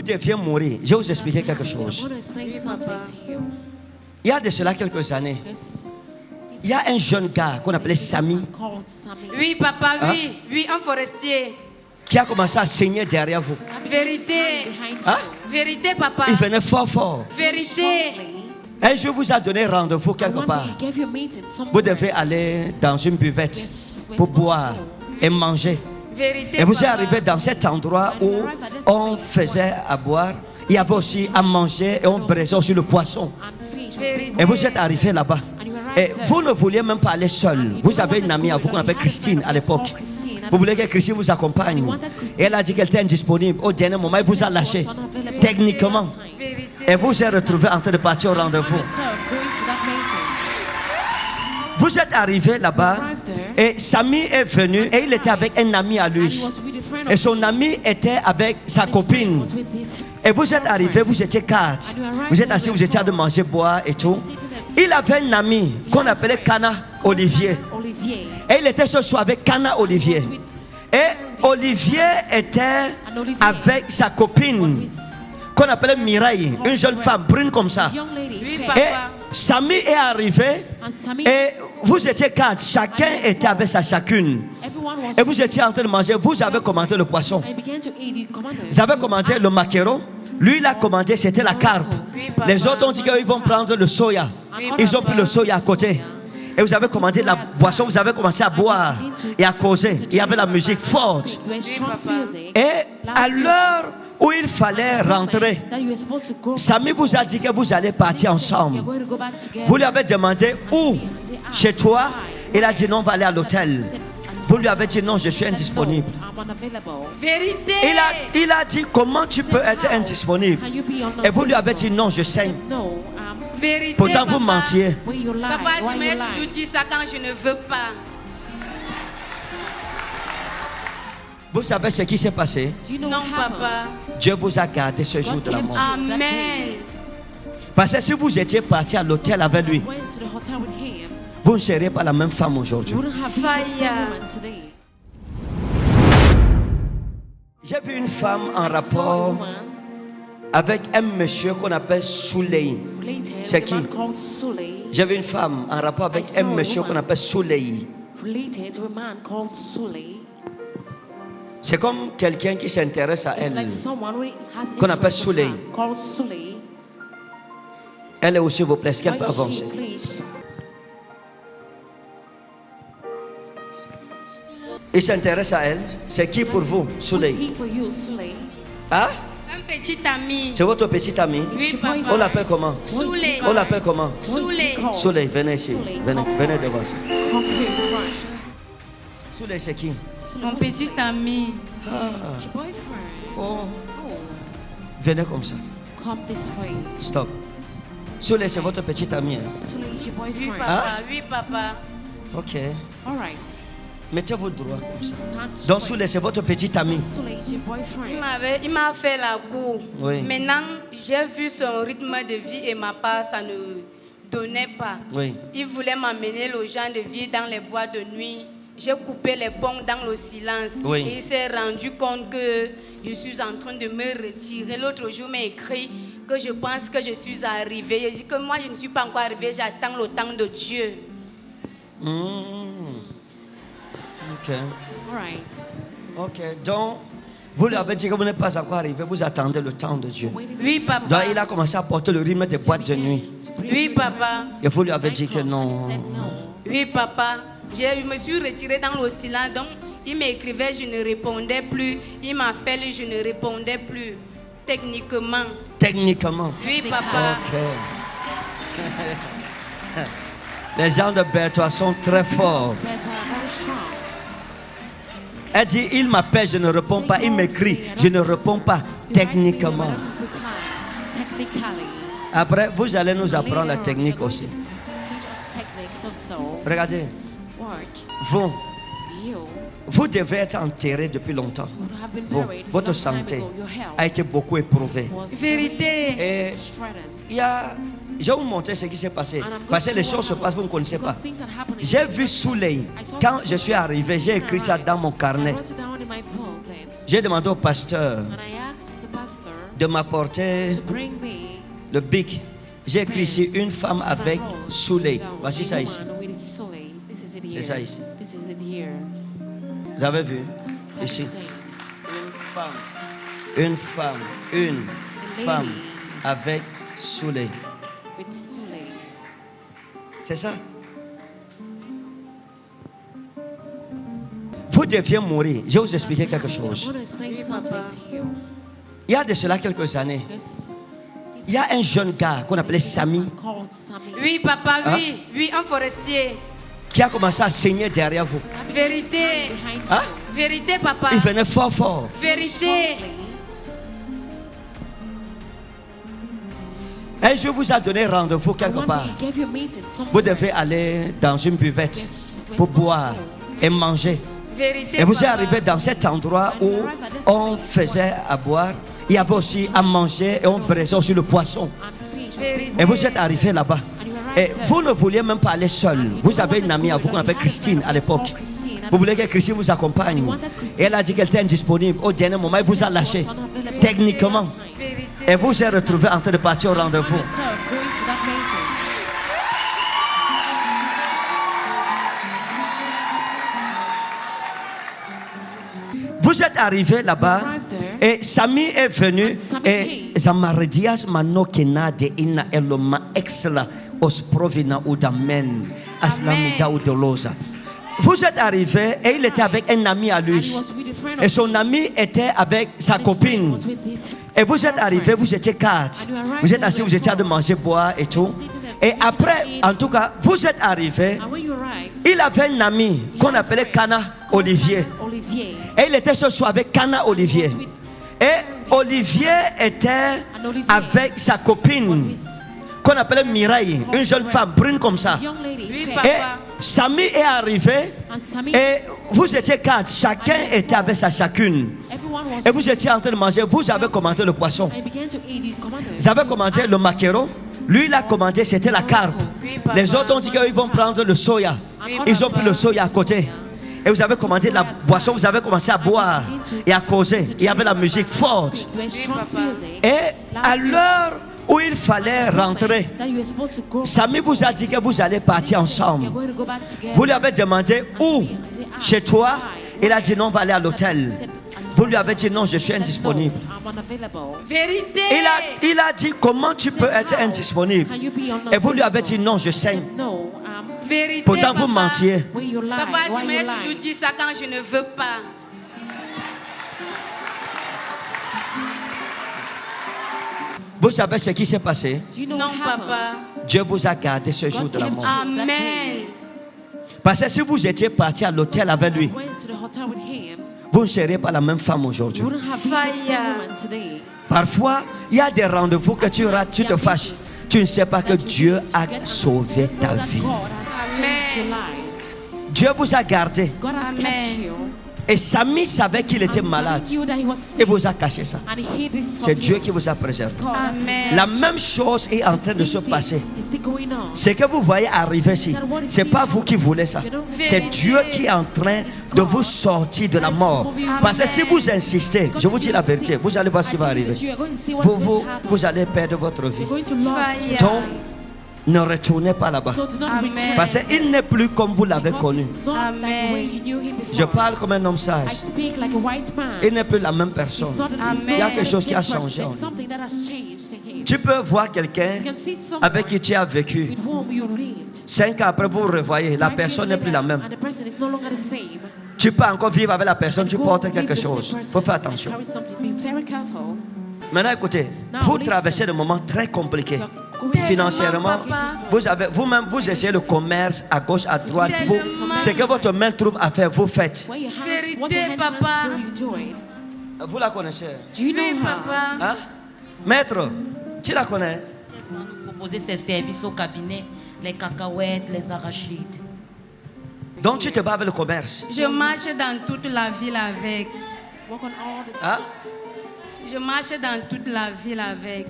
deviez mourir. Je vais vous expliquer quelque chose. Il y a de cela quelques années, il y a un jeune gars qu'on appelait Samy. Oui, papa, oui. Oui, un forestier. Qui a commencé à saigner derrière vous. Vérité. Hein? Vérité, papa. Il venait fort, fort. Vérité. Un jour, vous a donné rendez-vous quelque part. Vous devez aller dans une buvette pour boire et manger. Vérité, Et vous papa. êtes arrivé dans cet endroit où on faisait à boire. Il y avait aussi à manger et on braisait aussi le poisson. Vérité. Et vous êtes arrivé là-bas. Et vous ne vouliez même pas aller seul. Vous avez une amie à vous qu'on appelle Christine à l'époque. Vous voulez que Christine vous accompagne. Et elle a dit qu'elle était indisponible. Au dernier moment, elle vous a lâché. Techniquement. Vérité. Et vous vous êtes retrouvé en train de partir au rendez-vous. Vous êtes arrivé là-bas. Et Samy est venu. Et il était avec un ami à lui. Et son ami était avec sa copine. Et vous êtes arrivé, vous étiez quatre. Vous êtes assis, vous étiez à de manger, boire et tout. Il avait un ami qu'on appelait Cana Olivier. Et il était ce soir avec Cana Olivier. Et Olivier était avec sa copine qu'on appelait Mireille, une jeune femme brune comme ça. Oui, Et papa. Samy est arrivé et vous étiez quatre, chacun était avec sa chacune. Et vous étiez en train de manger, vous avez commandé le poisson. Vous avez commandé le maquereau. Lui, il a commandé, c'était la carpe. Les autres ont dit qu'ils vont prendre le soya. Ils ont pris le soya à côté. Et vous avez commandé la boisson, vous avez commencé à boire et à causer. Il y avait la musique forte. Et à l'heure où il fallait rentrer, Samy vous a dit que vous allez partir ensemble. Vous lui avez demandé où? Chez toi? Il a dit non, on va aller à l'hôtel. Vous lui avez dit non, je suis indisponible. Vérité. Il a dit comment tu peux être indisponible? Et vous lui avez dit non, je saigne. Vérité. Pourtant papa. vous mentiez. Papa, tu m'as toujours dit ça quand je ne veux pas. Vous savez ce qui s'est passé? Non, papa. Dieu vous a gardé ce jour de la mort. Amen. Parce que si vous étiez parti à l'hôtel avec lui, vous ne seriez pas la même femme aujourd'hui. J'ai vu une femme en rapport avec un monsieur qu'on appelle Souley. C'est qui? J'ai vu une femme en rapport avec un monsieur qu'on appelle Souley. C'est comme quelqu'un qui s'intéresse à elle, qu'on appelle Souley. Elle est aussi, s'il vous plaît, est-ce qu'elle peut avancer? Il s'intéresse à elle. C'est qui pour vous, Souley? Hein? Un petit ami. C'est votre petit ami? Oui, papa. On l'appelle comment? Souley. On l'appelle comment? Souley. Souley, venez ici. Venez devant ça. Souley, c'est qui? Mon petit ami. Ah. Oh. Venez comme ça. Stop. Souley, c'est votre petit ami. Hein? Oui, papa. Hein? Oui, papa. Ok. Mettez-vous droit comme ça. Donc Souley, c'est votre petit ami. Il m'a fait la cour. Oui. Maintenant, j'ai vu son rythme de vie et ma part, ça ne donnait pas. Oui. Il voulait m'amener aux gens de vie dans les bois de nuit. J'ai coupé les ponts dans le silence. Oui. Et il s'est rendu compte que je suis en train de me retirer. L'autre jour, il m'a écrit que je pense que je suis arrivée. Il dit que moi, je ne suis pas encore arrivée. J'attends le temps de Dieu. Ok. Ok. Donc, vous lui avez dit que vous n'êtes pas encore arrivé. Vous attendez le temps de Dieu. Oui, papa. Donc, il a commencé à porter le rythme des boîtes de nuit. Oui, papa. Et vous lui avez dit que non. Oui, papa. Je me suis retirée dans le silence. Donc, il m'écrivait, je ne répondais plus. Il m'appelle, je ne répondais plus. Techniquement. Techniquement. Oui, papa. Ok. Les gens de Berthois sont très forts. Elle dit, il m'appelle, je ne réponds pas. Il m'écrit, je ne réponds pas. Techniquement. Après, vous allez nous apprendre la technique aussi. Regardez. Vous devez être enterré depuis longtemps. Votre santé a été beaucoup éprouvée. Vérité. Et je vais vous montrer ce qui s'est passé. Parce que les choses se passent, vous ne connaissez pas. J'ai vu Souley. Quand je suis arrivé, j'ai écrit ça dans mon carnet. J'ai demandé au pasteur, de m'apporter le bic. J'ai écrit ici une femme avec Souley. Voici ça ici. C'est ça ici. Vous avez vu? Ici. Une femme avec Souley. C'est ça. Vous deviez mourir. Je vais vous expliquer quelque chose. Il y a de cela quelques années, il y a un jeune gars qu'on appelait Samy. Oui, papa, oui. Oui, un forestier. Qui a commencé à saigner derrière vous. Vérité. Hein? Vérité, papa. Il venait fort, fort. Vérité. Un jour vous a donné rendez-vous quelque part. Vous devez aller dans une buvette pour boire et manger. Vérité, Et vous papa. êtes arrivé dans cet endroit où on faisait à boire. Il y avait aussi à manger et on braisait aussi le poisson. Vérité. Et vous êtes arrivé là-bas. Et vous ne vouliez même pas aller seul. Vous avez une amie à vous qu'on appelle Christine à l'époque. Vous voulez que Christine vous accompagne. Et elle a dit qu'elle était indisponible. Au dernier moment, elle vous a lâché. Techniquement. Vérité. Et vous vous êtes retrouvé en train de partir au rendez-vous. Vous êtes arrivé là-bas et Samy est venu et Zamaredias manokena de ina eloma exla osprovina ou d'amen aslamida ou de loza. Vous êtes arrivé et il était avec un ami à lui. Et son ami était avec sa copine. Et vous êtes arrivé, vous étiez quatre. Vous êtes assis, vous étiez à de manger, boire et tout. Et après, en tout cas, vous êtes arrivé. Il avait un ami qu'on appelait Cana Olivier. Et il était ce soir avec Cana Olivier. Et Olivier était avec sa copine qu'on appelait Mireille, une jeune femme brune comme ça. Oui, Et papa. Samy est arrivé et vous étiez quatre, chacun était avec sa chacune. Et vous étiez en train de manger, vous avez commandé le poisson. Vous avez commandé le maquereau. Lui, il a commandé, c'était la carpe. Les autres ont dit qu'ils vont prendre le soya. Ils ont pris le soya à côté. Et vous avez commandé la boisson, vous avez commencé à boire et à causer. Il y avait la musique forte. Et à l'heure où il fallait rentrer, Samy vous a dit que vous allez partir ensemble. Vous lui avez demandé où? Chez toi? Il a dit non, on va aller à l'hôtel. Vous lui avez dit non, je suis indisponible. Vérité. Il a dit comment tu peux être indisponible? Et vous lui avez dit non, je saigne. Vérité, Pourtant papa. vous mentiez. Papa, je m'ai toujours dit ça quand je ne veux pas. Vous savez ce qui s'est passé? Non, papa. Dieu vous a gardé ce jour de la mort. Amen. Parce que si vous étiez parti à l'hôtel avec lui, vous ne seriez pas la même femme aujourd'hui. Parfois, il y a des rendez-vous que tu rates, tu te fâches. Tu ne sais pas que Dieu a sauvé ta vie. Amen. Dieu vous a gardé. Amen. Et Samy savait qu'il était malade. Et vous a caché ça. C'est Dieu qui vous a préservé. Amen. La même chose est en train de se passer. Ce que vous voyez arriver ici, ce n'est pas vous qui voulez ça. C'est Dieu qui est en train de vous sortir de la mort. Parce que si vous insistez, je vous dis la vérité, vous allez voir ce qui va arriver. Vous allez perdre votre vie. Donc, ne retournez pas là-bas. Amen. Parce qu'il n'est plus comme vous l'avez connu. Amen. Je parle comme un homme sage. Il n'est plus la même personne. Il y a quelque chose qui a changé en lui. Tu peux voir quelqu'un avec qui tu as vécu. 5 ans après, vous revoyez, la personne n'est plus la même. Tu peux encore vivre avec la personne, tu portes quelque chose. Il faut faire attention. Maintenant, écoutez, vous traversez des moments très compliqués. Financièrement, vous-même, vous essayez le commerce à gauche, à droite. Ce que votre main trouve à faire, vous faites. Vérité, papa. Vous la connaissez? Oui, papa. Hein? Maître, tu la connais? Nous proposer ces services au cabinet, les cacahuètes, les arachides. Donc tu te bats avec le commerce? Je marche dans toute la ville avec. Hein? Je marche dans toute la ville avec.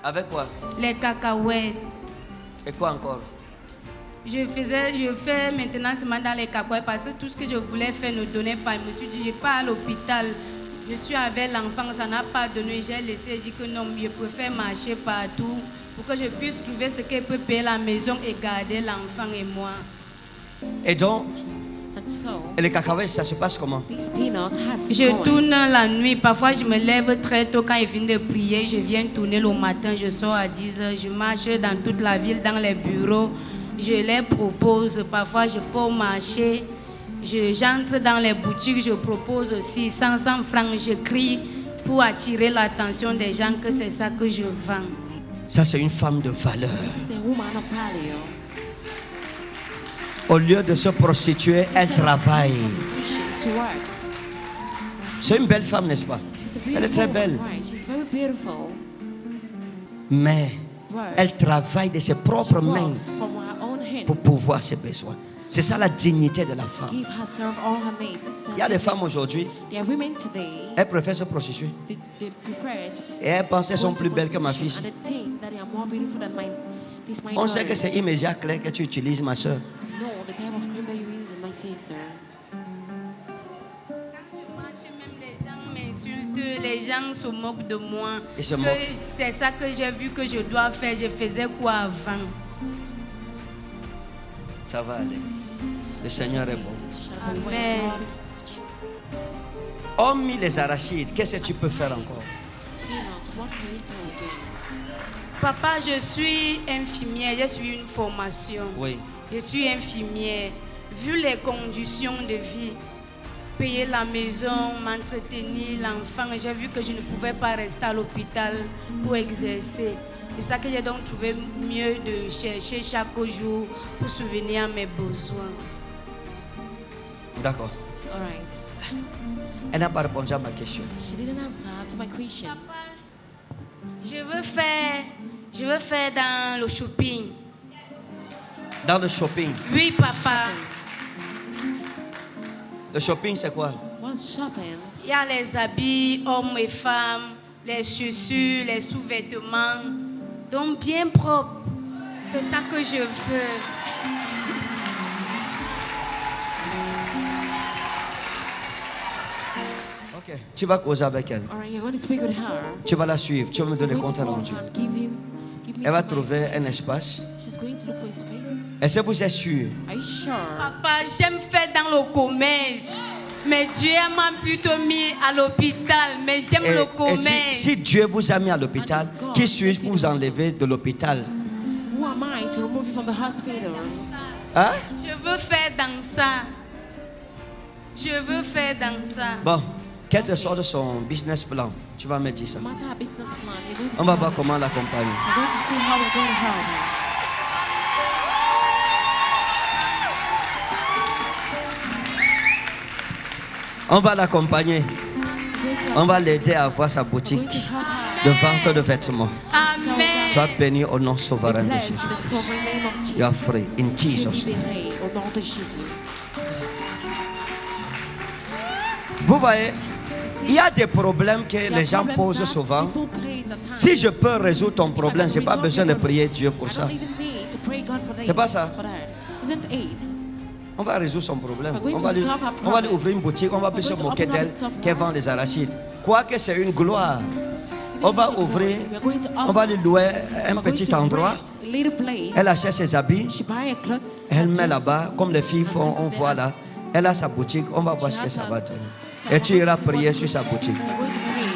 Avec quoi? Les cacahuètes. Et quoi encore? Je fais maintenant seulement dans les cacahuètes parce que tout ce que je voulais faire ne donnait pas. Je me suis dit, je pars à l'hôpital. Je suis avec l'enfant, ça n'a pas donné. J'ai laissé dire que non, je préfère marcher partout pour que je puisse trouver ce qu'elle peut payer la maison et garder l'enfant et moi. Et donc, And so, et les cacahuètes, ça se passe comment? these peanuts had to Je go tourne la nuit. Parfois, je me lève très tôt quand il finit de prier. Je viens tourner le matin. Je sors à 10h. Je marche dans toute la ville, dans les bureaux. Je les propose. Parfois, je peux marcher. J'entre dans les boutiques. Je propose aussi 500 francs. Je crie pour attirer l'attention des gens que c'est ça que je vends. Ça, c'est une femme de valeur. This is a woman of value. Au lieu de se prostituer, elle travaille. Prostitution, she works. C'est une belle femme, n'est-ce pas? She's a Elle est très beautiful belle. woman, right? She's very beautiful. Mais Works. elle travaille de ses She propres mains works from her own hands. pour pouvoir ses besoins. C'est ça la dignité de la femme. Give herself all her needs. This is Il y a des femmes aujourd'hui, There are women today. elles préfèrent se prostituer. They prefer to Et elles pensent qu'elles sont go to plus belles que ma fille. prostitution and they think that they are more beautiful than my On sait que daughter. c'est immédiat, clair, que tu utilises, ma soeur. No, the type of cream that you use, my sister. Quand je marche, même les gens m'insultent, les gens se moquent de moi. Ils se Que moquent. c'est ça que j'ai vu que je dois faire. Je faisais quoi avant? Ça va aller. Le Seigneur est bon. Amen. Hormis les arachides, qu'est-ce que tu peux faire encore? What can you do again? Papa, je suis infirmière. J'ai suivi une formation. Oui. Je suis infirmière. Vu les conditions de vie, payer la maison, m'entretenir, l'enfant, j'ai vu que je ne pouvais pas rester à l'hôpital pour exercer. C'est pour ça que j'ai donc trouvé mieux de chercher chaque jour pour subvenir à mes besoins. D'accord. All right. Elle n'a pas répondu à ma question. She didn't answer to my question. Je veux faire dans le shopping. Dans le shopping. Oui, papa. Le shopping, c'est quoi? What's shopping? Il y a les habits, hommes et femmes, les chaussures, les sous-vêtements. Donc bien propre. C'est ça que je veux. Ok. Tu vas causer avec elle. All right, you're going to speak with her. Tu vas la suivre. Tu vas me donner You're going compte to follow rendu. her and give me Elle va some trouver idea. un espace. She's going to look for a space. Est-ce que vous êtes sûr? Are you sure? Papa, j'aime faire dans le commerce. Mais Dieu m'a plutôt mis à l'hôpital. Mais j'aime le Et commerce. si Dieu vous a mis à l'hôpital, qui suis-je pour vous enlever de l'hôpital? Who am I to remove you from the hospital? Hein? Je veux faire dans ça. Je veux faire dans ça. Bon, quel que soit son business plan, tu vas me dire ça. No matter her business plan, you're going to On va tell voir her. comment l'accompagner. We're going to see how we're going to help her. On va l'accompagner. We're going to On va l'aider à avoir sa we're boutique going to help her. de vente de vêtements. Amen. Sois béni au nom souverain de Bless Jésus. the sovereign name of Jesus. You are free in Tu es Jesus' name. libéré au nom de Jésus. Vous voyez, You see, il y a des problèmes que there are les gens problems posent that souvent. people place at times. Si je peux résoudre ton If I problème, can je n'ai pas resolve besoin your de problem, prier Dieu pour I ça. don't even need to pray God for C'est pas this, ça. for that. Isn't it? On va résoudre son problème. We're going On to va lui, solve her on va lui problem. ouvrir une boutique. On va plus We're se going to moquer open all d'elle the stuff qu'elle now. vend des arachides. Quoique c'est une gloire. Even On va if it's ouvrir, good, we're going to on va lui louer un we're going petit to endroit. rent a little place. Elle achète ses habits. She buy her clothes, Elle her met dresses, là-bas, comme les filles her font, dresses on there voit là. as- Elle a sa boutique, on va voir She ce que has ça her va donner. store. Et tu iras We're going to see prier what's sur sa boutique. We're going to pray